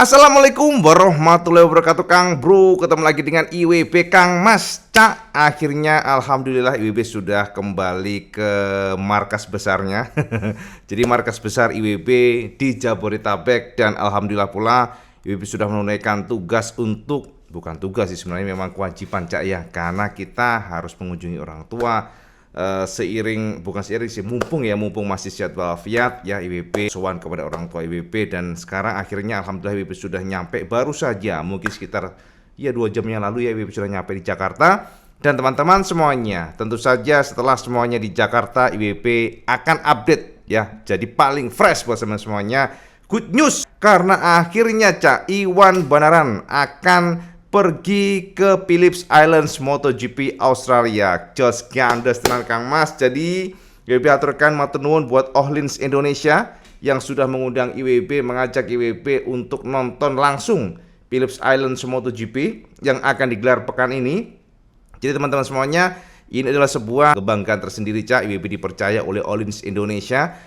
Assalamualaikum warahmatullahi wabarakatuh Kang Bro. Ketemu lagi dengan IWB Kang Mas Cak. Akhirnya Alhamdulillah IWB sudah kembali ke markas besarnya. Jadi markas besar IWB di Jabodetabek. Dan Alhamdulillah pula IWB sudah menunaikan tugas untuk, bukan tugas sih sebenarnya, memang kewajiban Cak ya, karena kita harus mengunjungi orang tua. Bukan seiring sih, mumpung masih sehat walafiat ya, IWB sowan kepada orang tua IWB. Dan sekarang akhirnya alhamdulillah IWB sudah nyampe, baru saja mungkin sekitar 2 jam yang lalu ya, IWB sudah nyampe di Jakarta. Dan teman-teman semuanya, tentu saja setelah semuanya di Jakarta, IWB akan update ya, jadi paling fresh buat teman semuanya. Good news, karena akhirnya Cak Iwan Banaran akan pergi ke Phillip Islands MotoGP Australia. Jos gandes tenan Kang Mas. Jadi IWB aturkan matur nuwun buat Ohlins Indonesia yang sudah mengundang IWB, mengajak IWB untuk nonton langsung Phillip Islands MotoGP yang akan digelar pekan ini. Jadi teman-teman semuanya, ini adalah sebuah kebanggaan tersendiri Cak, IWB dipercaya oleh Ohlins Indonesia,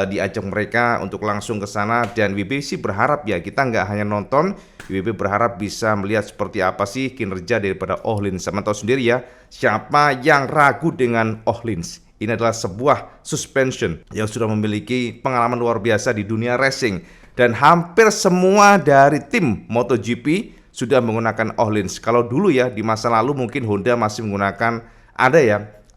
diajak mereka untuk langsung ke sana. Dan IWB sih berharap ya, kita nggak hanya nonton, IWB berharap bisa melihat seperti apa sih kinerja daripada Ohlins. Sama tahu sendiri ya, siapa yang ragu dengan Ohlins. Ini adalah sebuah suspension yang sudah memiliki pengalaman luar biasa di dunia racing. Dan hampir semua dari tim MotoGP sudah menggunakan Ohlins. Kalau dulu ya, di masa lalu mungkin Honda masih menggunakan,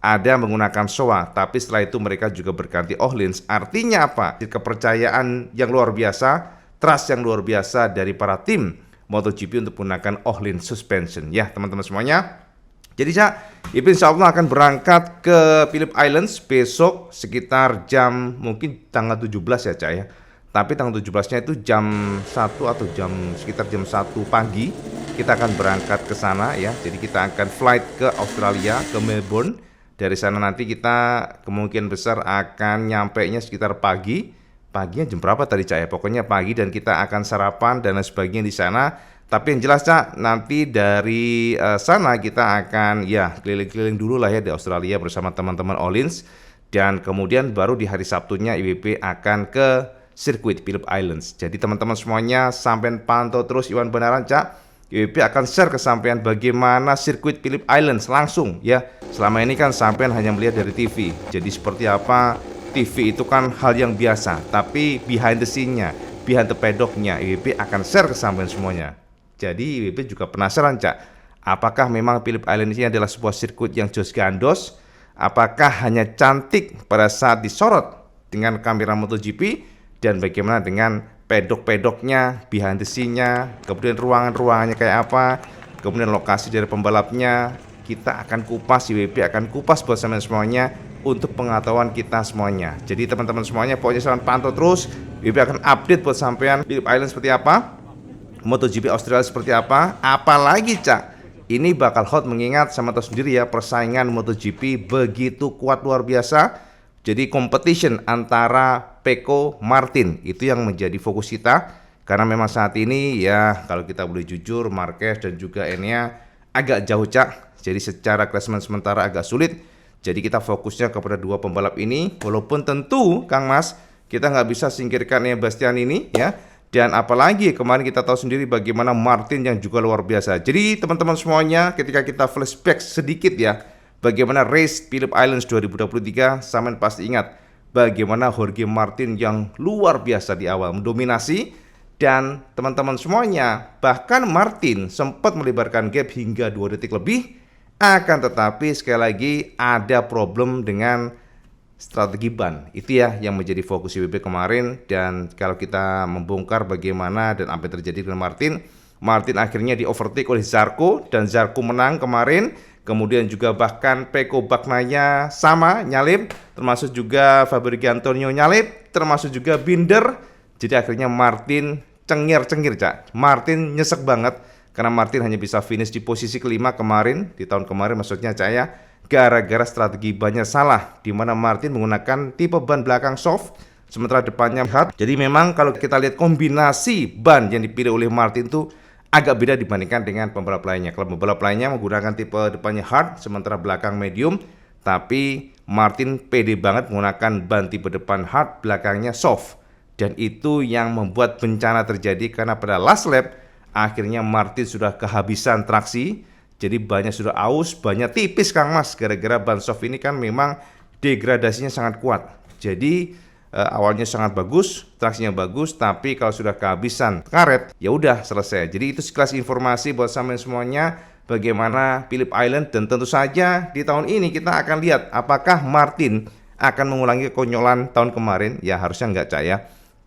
ada menggunakan Showa, tapi setelah itu mereka juga berganti Ohlins. Artinya apa? Kepercayaan yang luar biasa, trust yang luar biasa dari para tim MotoGP untuk menggunakan Ohlins suspension ya teman-teman semuanya. Jadi Cak, insya Allah akan berangkat ke Phillip Islands besok sekitar jam, mungkin tanggal 17 ya Cak ya. Tapi tanggal 17-nya itu jam 1 atau sekitar jam 1 pagi kita akan berangkat ke sana ya. Jadi kita akan flight ke Australia, ke Melbourne. Dari sana nanti kita kemungkinan besar akan nyampainya sekitar pagi. Paginya jam berapa tadi Cak ya? Pokoknya pagi, dan kita akan sarapan dan lain sebagainya di sana. Tapi yang jelas Cak, nanti dari sana kita akan ya keliling-keliling dulu lah ya di Australia bersama teman-teman Ohlins. Dan kemudian baru di hari Sabtunya IWB akan ke sirkuit Phillip Islands. Jadi teman-teman semuanya sampai pantau terus Iwan Banaran Cak. IWB akan share kesampaian bagaimana sirkuit Phillip Islands langsung ya. Selama ini kan sampean hanya melihat dari TV. Jadi seperti apa TV itu kan hal yang biasa, tapi behind the scene-nya, behind the paddock-nya, IWB akan share ke sampean semuanya. Jadi IWB juga penasaran Cak, apakah memang Phillip Islands ini adalah sebuah sirkuit yang jos gandos? Apakah hanya cantik pada saat disorot dengan kamera MotoGP? Dan bagaimana dengan pedok-pedoknya, behind the scene-nya, kemudian ruangan-ruangannya kayak apa, kemudian lokasi dari pembalapnya, kita akan kupas, IWB akan kupas buat semuanya untuk pengetahuan kita semuanya. Jadi teman-teman semuanya pokoknya selalu pantau terus, IWB akan update buat sampean Phillip Islands seperti apa, MotoGP Australia seperti apa, apalagi Cak, ini bakal hot mengingat sama tahu sendiri ya, persaingan MotoGP begitu kuat luar biasa. Jadi competition antara Pecco Martin itu yang menjadi fokus kita, karena memang saat ini ya kalau kita boleh jujur Marquez dan juga Enea agak jauh Cak. Jadi secara klasemen sementara agak sulit. Jadi kita fokusnya kepada dua pembalap ini. Walaupun tentu Kang Mas, kita nggak bisa singkirkan Bastian ini ya. Dan apalagi kemarin kita tahu sendiri bagaimana Martin yang juga luar biasa. Jadi teman-teman semuanya, ketika kita flashback sedikit ya, bagaimana race Phillip Islands 2023, sampean pasti ingat bagaimana Jorge Martin yang luar biasa di awal mendominasi. Dan teman-teman semuanya, bahkan Martin sempat melebarkan gap hingga 2 detik lebih. Akan tetapi sekali lagi ada problem dengan strategi ban. Itu ya yang menjadi fokus IWB kemarin. Dan kalau kita membongkar bagaimana dan apa yang terjadi dengan Martin akhirnya di overtake oleh Zarco, dan Zarco menang kemarin. Kemudian juga bahkan Pecco Bagnaia sama nyalip, termasuk juga Fabrizio Antonio nyalip, termasuk juga Binder. Jadi akhirnya Martin cengir-cengir Cak. Martin nyesek banget karena Martin hanya bisa finish di posisi kelima kemarin, di tahun kemarin maksudnya Cak ya, gara-gara strategi bannya salah, di mana Martin menggunakan tipe ban belakang soft, sementara depannya hard. Jadi memang kalau kita lihat kombinasi ban yang dipilih oleh Martin tuh agak beda dibandingkan dengan pembalap lainnya. Kalau pembalap lainnya menggunakan tipe depannya hard, sementara belakang medium. Tapi Martin pede banget menggunakan ban tipe depan hard, belakangnya soft. Dan itu yang membuat bencana terjadi karena pada last lap akhirnya Martin sudah kehabisan traksi. Jadi banyak sudah aus, banyak tipis Kang Mas. Gara-gara ban soft ini kan memang degradasinya sangat kuat. Jadi awalnya sangat bagus, traksinya bagus, tapi kalau sudah kehabisan karet, ya udah selesai. Jadi itu sekelas informasi buat sampean semuanya bagaimana Phillip Island, dan tentu saja di tahun ini kita akan lihat apakah Martin akan mengulangi kekonyolan tahun kemarin. Ya harusnya enggak, Cak ya.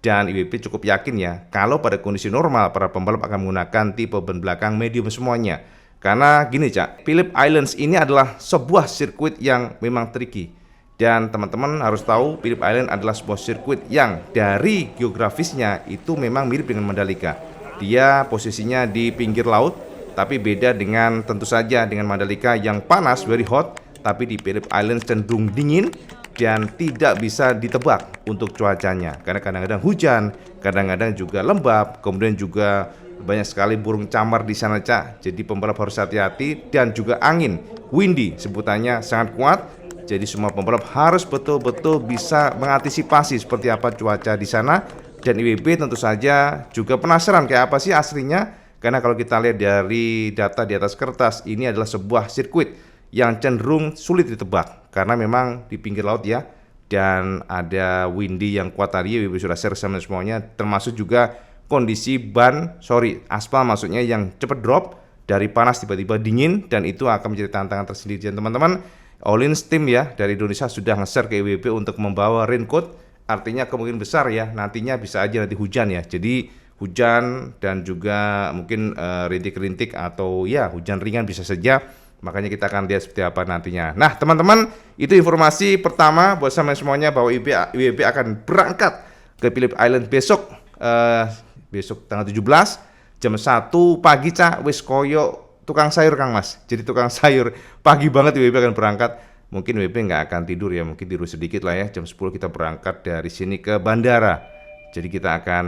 Dan IWP cukup yakin ya, kalau pada kondisi normal para pembalap akan menggunakan tipe ban belakang medium semuanya. Karena gini Cak, Phillip Islands ini adalah sebuah sirkuit yang memang tricky. Dan teman-teman harus tahu Phillip Island adalah sebuah sirkuit yang dari geografisnya itu memang mirip dengan Mandalika. Dia posisinya di pinggir laut, tapi beda dengan tentu saja dengan Mandalika yang panas, very hot. Tapi di Phillip Island cenderung dingin dan tidak bisa ditebak untuk cuacanya. Karena kadang-kadang hujan, kadang-kadang juga lembab, kemudian juga banyak sekali burung camar di sana Cak. Jadi pembalap harus hati-hati, dan juga angin, windy sebutannya sangat kuat. Jadi semua pembalap harus betul-betul bisa mengantisipasi seperti apa cuaca di sana. Dan IWB tentu saja juga penasaran kayak apa sih aslinya. Karena kalau kita lihat dari data di atas kertas, ini adalah sebuah sirkuit yang cenderung sulit ditebak karena memang di pinggir laut ya, dan ada windy yang kuat tadi. IWB sudah share sama semuanya, termasuk juga kondisi aspal maksudnya yang cepat drop dari panas tiba-tiba dingin, dan itu akan menjadi tantangan tersendiri. Dan teman-teman, Olins tim ya dari Indonesia sudah nge-share ke IWB untuk membawa raincoat, artinya kemungkinan besar ya nantinya bisa aja nanti hujan ya. Jadi hujan dan juga mungkin rintik-rintik atau ya hujan ringan bisa saja. Makanya kita akan lihat seperti apa nantinya. Nah teman-teman, itu informasi pertama buat sama semuanya bahwa IWB akan berangkat ke Phillip Island besok tanggal 17 jam 1 pagi Cak. Wis koyo tukang sayur Kang Mas. Jadi tukang sayur pagi banget IWB akan berangkat. Mungkin IWB nggak akan tidur ya, mungkin tidur sedikit lah ya. Jam 10 kita berangkat dari sini ke bandara. Jadi kita akan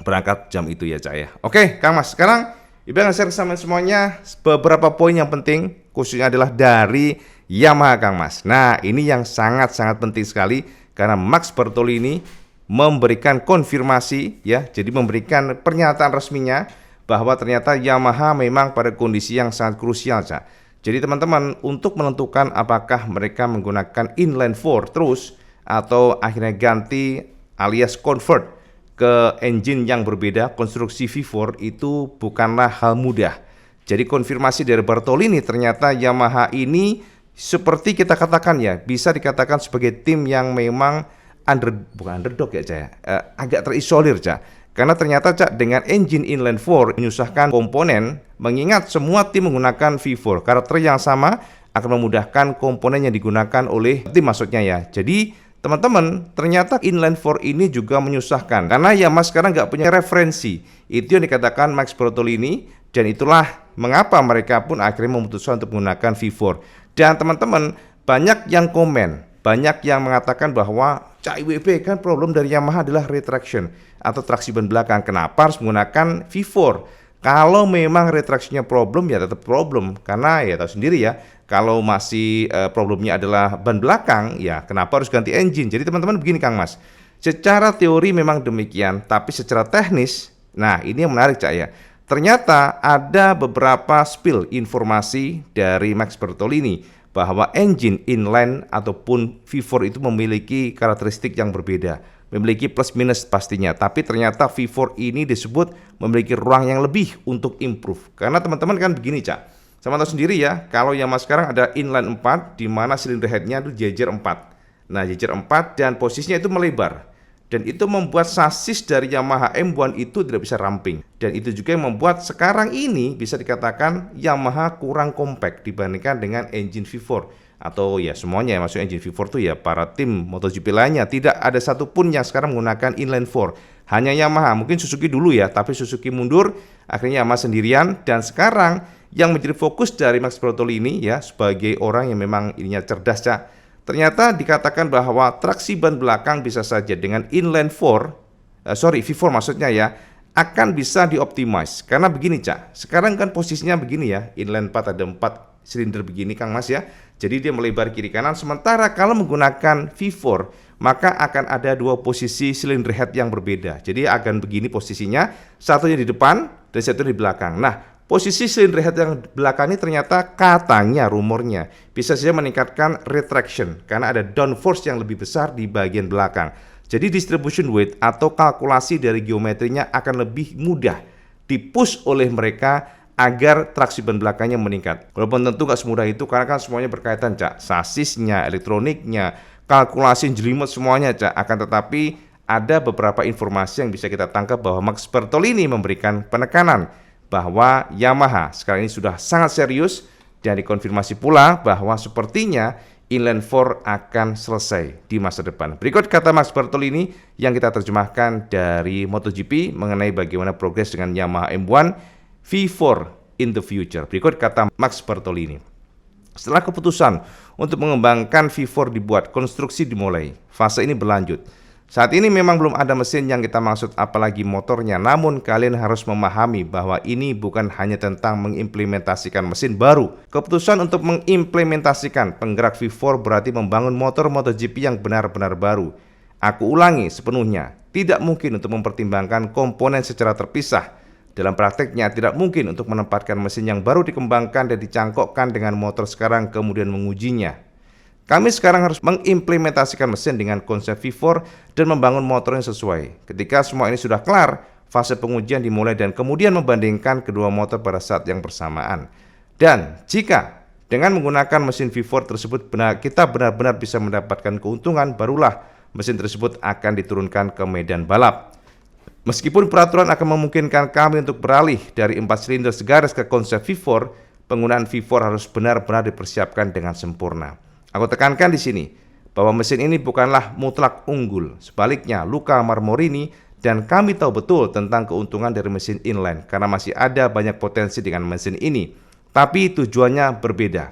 berangkat jam itu ya Cak ya. Oke Kang Mas, sekarang Ibu akan share sama semuanya beberapa poin yang penting, khususnya adalah dari Yamaha Kang Mas. Nah ini yang sangat-sangat penting sekali karena Max Bertolini memberikan konfirmasi ya, jadi memberikan pernyataan resminya bahwa ternyata Yamaha memang pada kondisi yang sangat krusial Cak. Jadi teman-teman, untuk menentukan apakah mereka menggunakan inline 4 terus atau akhirnya ganti alias convert ke engine yang berbeda, konstruksi V4, itu bukanlah hal mudah. Jadi konfirmasi dari Bertolini, ternyata Yamaha ini seperti kita katakan ya, bisa dikatakan sebagai tim yang memang bukan underdog ya Cak, agak terisolir Cak. Karena ternyata Cak, dengan engine inline 4 menyusahkan komponen, mengingat semua tim menggunakan V4. Karakter yang sama akan memudahkan komponen yang digunakan oleh tim maksudnya ya. Jadi teman-teman, ternyata inline 4 ini juga menyusahkan karena Yamaha sekarang nggak punya referensi. Itu yang dikatakan Max Bertolini, dan itulah mengapa mereka pun akhirnya memutuskan untuk menggunakan V4. Dan teman-teman, banyak yang komen, banyak yang mengatakan bahwa Cak IWB kan problem dari Yamaha adalah retraction atau traksi ban belakang. Kenapa harus menggunakan V4? Kalau memang retraksinya problem ya tetap problem, karena ya tahu sendiri ya, kalau masih problemnya adalah ban belakang ya kenapa harus ganti engine. Jadi teman-teman begini Kang Mas, secara teori memang demikian, tapi secara teknis, nah ini yang menarik Cak ya, ternyata ada beberapa spill informasi dari Max Bertolini bahwa engine inline ataupun V4 itu memiliki karakteristik yang berbeda, memiliki plus minus pastinya, tapi ternyata V4 ini disebut memiliki ruang yang lebih untuk improve. Karena teman-teman kan begini Cak, sama tahu sendiri ya, kalau Yamaha sekarang ada inline 4 di mana silinder headnya itu jejer 4. Nah jejer 4 dan posisinya itu melebar, dan itu membuat sasis dari Yamaha M1 itu tidak bisa ramping, dan itu juga yang membuat sekarang ini bisa dikatakan Yamaha kurang compact dibandingkan dengan engine V4 atau ya semuanya ya, maksudnya engine V4 itu ya para tim MotoGP lainnya tidak ada satupun yang sekarang menggunakan inline 4, hanya Yamaha. Mungkin Suzuki dulu ya, tapi Suzuki mundur, akhirnya Yamaha sendirian. Dan sekarang yang menjadi fokus dari Max Bertolini ya, sebagai orang yang memang ininya cerdas Cak, ternyata dikatakan bahwa traksi ban belakang bisa saja dengan inline V4 maksudnya ya, akan bisa dioptimize. Karena begini Cak, sekarang kan posisinya begini ya, inline 4 ada 4 silinder begini Kang Mas ya, jadi dia melebar kiri kanan. Sementara kalau menggunakan V4 maka akan ada dua posisi silinder head yang berbeda. Jadi akan begini posisinya, satunya di depan dan satunya di belakang. Nah, posisi silinder head yang belakang ini ternyata katanya rumornya bisa saja meningkatkan retraction karena ada downforce yang lebih besar di bagian belakang. Jadi distribution weight atau kalkulasi dari geometrinya akan lebih mudah dipush oleh mereka agar traksi ban belakangnya meningkat. Walaupun tentu nggak semudah itu karena kan semuanya berkaitan, Cak. Sasisnya, elektroniknya, kalkulasi jelimet semuanya, Cak. Akan tetapi ada beberapa informasi yang bisa kita tangkap bahwa Max Bertolini memberikan penekanan bahwa Yamaha sekarang ini sudah sangat serius dan dikonfirmasi pula bahwa sepertinya inline 4 akan selesai di masa depan. Berikut kata Max Bertolini yang kita terjemahkan dari MotoGP mengenai bagaimana progres dengan Yamaha M1 V4 in the future. Berikut kata Max Bertolini. Setelah keputusan untuk mengembangkan V4 dibuat, konstruksi dimulai. Fase ini berlanjut. Saat ini memang belum ada mesin yang kita maksud apalagi motornya, namun kalian harus memahami bahwa ini bukan hanya tentang mengimplementasikan mesin baru. Keputusan untuk mengimplementasikan penggerak V4 berarti membangun motor MotoGP yang benar-benar baru. Aku ulangi sepenuhnya, tidak mungkin untuk mempertimbangkan komponen secara terpisah. Dalam prakteknya tidak mungkin untuk menempatkan mesin yang baru dikembangkan dan dicangkokkan dengan motor sekarang kemudian mengujinya. Kami sekarang harus mengimplementasikan mesin dengan konsep V4 dan membangun motor yang sesuai. Ketika semua ini sudah kelar, fase pengujian dimulai dan kemudian membandingkan kedua motor pada saat yang bersamaan. Dan jika dengan menggunakan mesin V4 tersebut kita benar-benar bisa mendapatkan keuntungan, barulah mesin tersebut akan diturunkan ke medan balap. Meskipun peraturan akan memungkinkan kami untuk beralih dari 4 silinder segaris ke konsep V4, penggunaan V4 harus benar-benar dipersiapkan dengan sempurna. Aku tekankan di sini bahwa mesin ini bukanlah mutlak unggul. Sebaliknya, Luca Marmorini dan kami tahu betul tentang keuntungan dari mesin inline karena masih ada banyak potensi dengan mesin ini. Tapi tujuannya berbeda.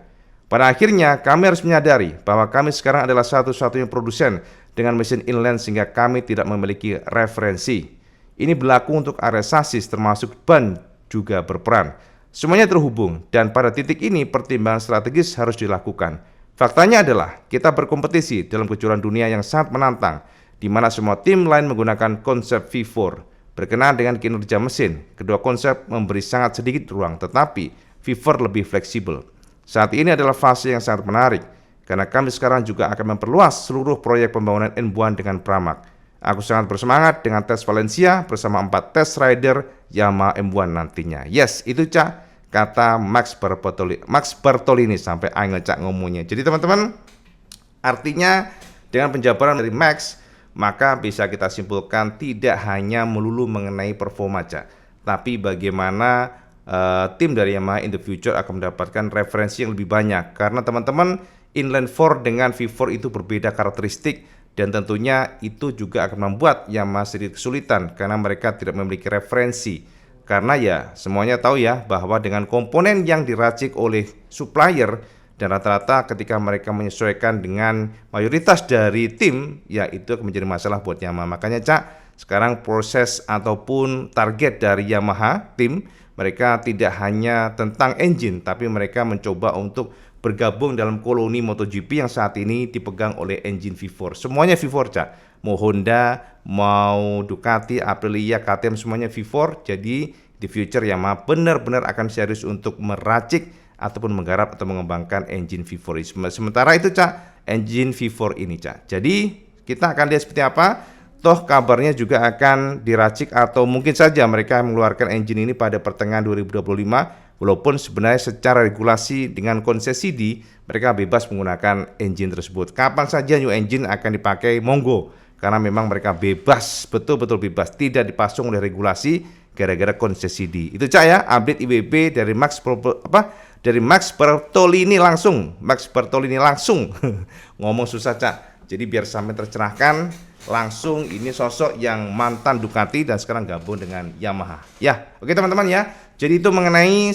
Pada akhirnya, kami harus menyadari bahwa kami sekarang adalah satu-satunya produsen dengan mesin inline sehingga kami tidak memiliki referensi. Ini berlaku untuk area sasis termasuk ban juga berperan. Semuanya terhubung dan pada titik ini pertimbangan strategis harus dilakukan. Faktanya adalah kita berkompetisi dalam kejuaraan dunia yang sangat menantang di mana semua tim lain menggunakan konsep V4. Berkenaan dengan kinerja mesin, kedua konsep memberi sangat sedikit ruang tetapi V4 lebih fleksibel. Saat ini adalah fase yang sangat menarik karena kami sekarang juga akan memperluas seluruh proyek pembangunan N1 dengan Pramac. Aku sangat bersemangat dengan tes Valencia bersama 4 tes rider Yamaha M1 nantinya. Yes, itu Cak, kata Max Bertolini sampai angel Cak ngomongnya. Jadi teman-teman, artinya dengan penjabaran dari Max, maka bisa kita simpulkan tidak hanya melulu mengenai performa Cak, tapi bagaimana tim dari Yamaha in the future akan mendapatkan referensi yang lebih banyak. Karena teman-teman, inline 4 dengan V4 itu berbeda karakteristik. Dan tentunya itu juga akan membuat Yamaha sedikit kesulitan karena mereka tidak memiliki referensi. Karena ya semuanya tahu ya bahwa dengan komponen yang diracik oleh supplier dan rata-rata ketika mereka menyesuaikan dengan mayoritas dari tim, ya itu akan menjadi masalah buat Yamaha. Makanya Cak, sekarang proses ataupun target dari Yamaha tim, mereka tidak hanya tentang engine tapi mereka mencoba untuk bergabung dalam koloni MotoGP yang saat ini dipegang oleh engine V4. Semuanya V4 Cak. Mau Honda, mau Ducati, Aprilia, KTM semuanya V4. Jadi di future Yamaha benar-benar akan serius untuk meracik ataupun menggarap atau mengembangkan engine V4. Sementara itu Cak, engine V4 ini Cak. Jadi kita akan lihat seperti apa. Toh kabarnya juga akan diracik atau mungkin saja mereka mengeluarkan engine ini pada pertengahan 2025. Walaupun sebenarnya secara regulasi dengan konsesi mereka bebas menggunakan engine tersebut. Kapan saja new engine akan dipakai, monggo. Karena memang mereka bebas, betul-betul bebas. Tidak dipasung oleh regulasi gara-gara konsesi Itu Cak ya, update IWB dari Max Bertolini langsung. Ngomong susah Cak. Jadi biar sampai tercerahkan, langsung ini sosok yang mantan Ducati dan sekarang gabung dengan Yamaha. Ya, oke teman-teman ya. Jadi itu mengenai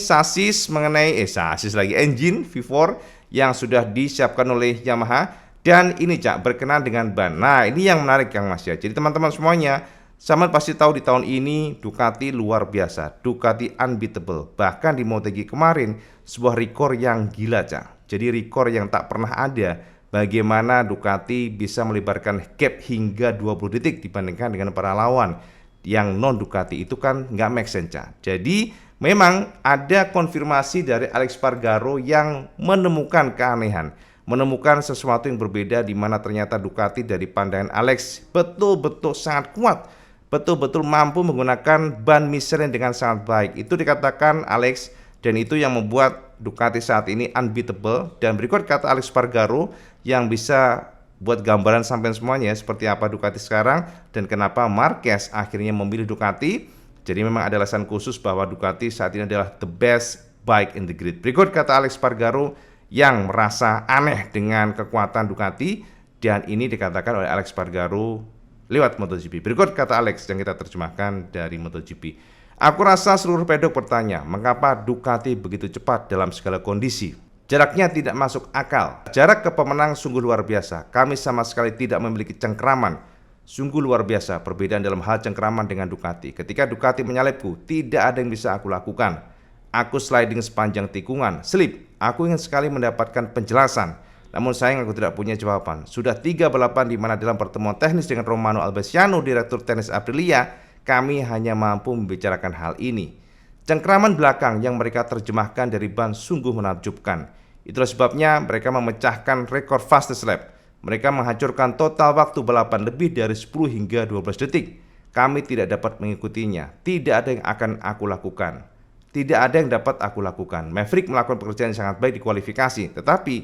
engine V4 yang sudah disiapkan oleh Yamaha. Dan ini Cak, berkenaan dengan ban. Nah ini yang menarik Kang Mas ya. Jadi teman-teman semuanya, sama pasti tahu di tahun ini Ducati luar biasa, Ducati unbeatable. Bahkan di MotoGP kemarin sebuah rekor yang gila Cak. Jadi rekor yang tak pernah ada bagaimana Ducati bisa melebarkan gap hingga 20 detik dibandingkan dengan para lawan yang non Ducati. Itu kan nggak make sense, Cak. Jadi memang ada konfirmasi dari Alex Spargaro yang menemukan keanehan, menemukan sesuatu yang berbeda, di mana ternyata Ducati dari pandangan Alex betul-betul sangat kuat, betul-betul mampu menggunakan ban Michelin dengan sangat baik. Itu dikatakan Alex, dan itu yang membuat Ducati saat ini unbeatable. Dan berikut kata Alex Spargaro yang bisa buat gambaran sampai semuanya seperti apa Ducati sekarang dan kenapa Marquez akhirnya memilih Ducati. Jadi memang ada alasan khusus bahwa Ducati saat ini adalah the best bike in the grid. Berikut kata Alex Spargaro yang merasa aneh dengan kekuatan Ducati, dan ini dikatakan oleh Alex Spargaro lewat MotoGP. Berikut kata Alex yang kita terjemahkan dari MotoGP. Aku rasa seluruh pedok bertanya, mengapa Ducati begitu cepat dalam segala kondisi? Jaraknya tidak masuk akal. Jarak ke pemenang sungguh luar biasa. Kami sama sekali tidak memiliki cengkeraman. Sungguh luar biasa perbedaan dalam hal cengkeraman dengan Ducati. Ketika Ducati menyalipku, tidak ada yang bisa aku lakukan. Aku sliding sepanjang tikungan, slip. Aku ingin sekali mendapatkan penjelasan. Namun sayang aku tidak punya jawaban. Sudah 3 balapan di mana dalam pertemuan teknis dengan Romano Albesiano, direktur tenis Aprilia, kami hanya mampu membicarakan hal ini. Cengkeraman belakang yang mereka terjemahkan dari ban sungguh menakjubkan. Itulah sebabnya mereka memecahkan rekor fastest lap. Mereka menghancurkan total waktu balapan lebih dari 10 hingga 12 detik. Kami tidak dapat mengikutinya. Tidak ada yang akan aku lakukan. Tidak ada yang dapat aku lakukan. Maverick melakukan pekerjaan yang sangat baik di kualifikasi, tetapi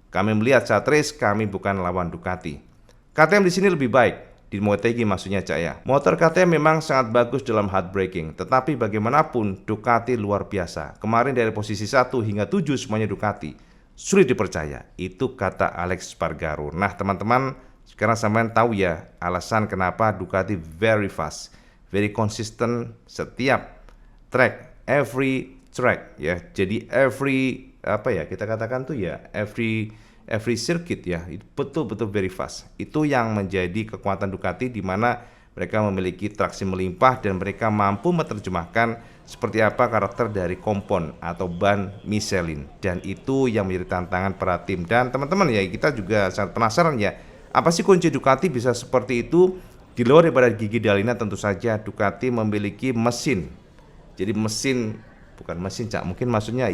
kami melihat saat race kami bukan lawan Ducati. KTM di sini lebih baik. Di Motegi maksudnya, Cak, ya. Motor KTM memang sangat bagus dalam hard braking, tetapi bagaimanapun Ducati luar biasa. Kemarin dari posisi 1 hingga 7 semuanya Ducati. Sulit dipercaya. Itu kata Alex Spargaro. Nah, teman-teman, sekarang sampean tahu ya alasan kenapa Ducati very fast, very consistent setiap track, every track ya. Jadi every kita katakan tuh ya, every circuit ya, itu betul-betul very fast. Itu yang menjadi kekuatan Ducati, di mana mereka memiliki traksi melimpah dan mereka mampu menerjemahkan seperti apa karakter dari kompon atau ban Michelin, dan itu yang menjadi tantangan para tim. Dan teman-teman ya, kita juga sangat penasaran ya, apa sih kunci Ducati bisa seperti itu? Di luar daripada gigi D'Alina, tentu saja Ducati memiliki mesin. Jadi mesin, bukan mesin, Cak, mungkin maksudnya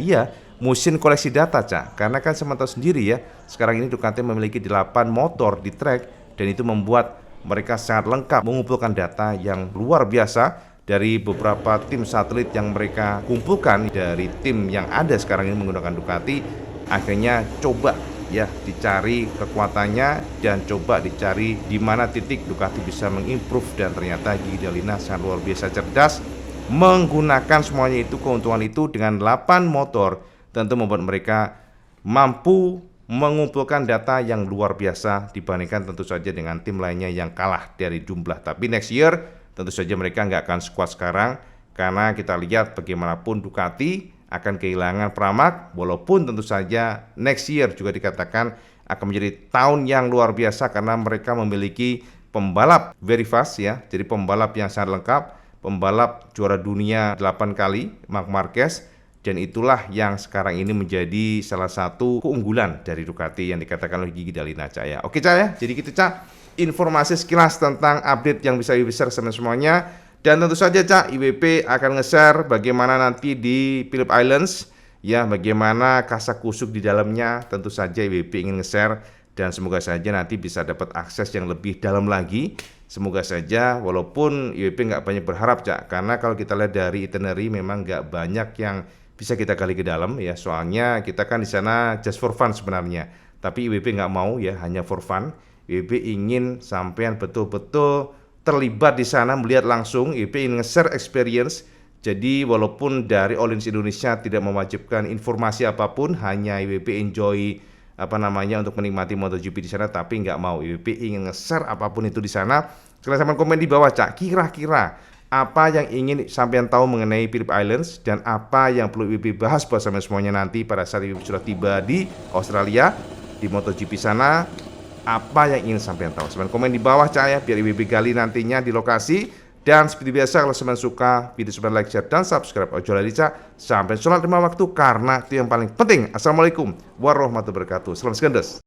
mesin koleksi data, Cak. Karena kan sama tahu sendiri ya, sekarang ini Ducati memiliki 8 motor di track, dan itu membuat mereka sangat lengkap mengumpulkan data yang luar biasa dari beberapa tim satelit yang mereka kumpulkan dari tim yang ada sekarang ini menggunakan Ducati. Akhirnya coba ya dicari kekuatannya dan coba dicari di mana titik Ducati bisa mengimprove, dan ternyata Gigi D'Alina sangat luar biasa cerdas menggunakan semuanya itu, keuntungan itu dengan 8 motor, tentu membuat mereka mampu mengumpulkan data yang luar biasa dibandingkan tentu saja dengan tim lainnya yang kalah dari jumlah. Tapi next year tentu saja mereka nggak akan sekuat sekarang, karena kita lihat bagaimanapun Ducati akan kehilangan Pramac, walaupun tentu saja next year juga dikatakan akan menjadi tahun yang luar biasa karena mereka memiliki pembalap very fast ya, jadi pembalap yang sangat lengkap, pembalap juara dunia 8 kali, Marc Marquez, dan itulah yang sekarang ini menjadi salah satu keunggulan dari Ducati yang dikatakan oleh Gigi D'Alina, Cak, ya. Oke, Cak, ya, jadi kita, Cak, informasi sekilas tentang update yang bisa share sama semuanya. Dan tentu saja, Cak, IWP akan nge-share bagaimana nanti di Phillip Islands ya, bagaimana kasakusuk di dalamnya. Tentu saja IWP ingin nge-share, dan semoga saja nanti bisa dapat akses yang lebih dalam lagi. Semoga saja, walaupun IWP nggak banyak berharap, Cak, karena kalau kita lihat dari itinerary memang nggak banyak yang bisa kita gali ke dalam ya, soalnya kita kan di sana just for fun sebenarnya. Tapi IWP nggak mau ya hanya for fun. IWP ingin sampean betul-betul terlibat di sana, melihat langsung. IWP ingin nge-share experience. Jadi walaupun dari All In Indonesia tidak mewajibkan informasi apapun, hanya IWP enjoy untuk menikmati MotoGP di sana, tapi nggak mau. IWP ingin nge-share apapun itu di sana. Silahkan komen di bawah, Cak, kira-kira apa yang ingin sampean tahu mengenai Phillip Islands, dan apa yang perlu IWP bahas buat sampean semuanya nanti pada saat IWP sudah tiba di Australia di MotoGP sana. Apa yang ingin sampean tahu? Sampean komen di bawah, Cak, ya, biar IWP gali nantinya di lokasi. Dan seperti biasa, kalau sampean suka video, sampean like, share, dan subscribe. Ojo lali, Cak, sampai sholat 5 waktu, karena itu yang paling penting. Assalamualaikum warahmatullahi wabarakatuh. Salam segendes.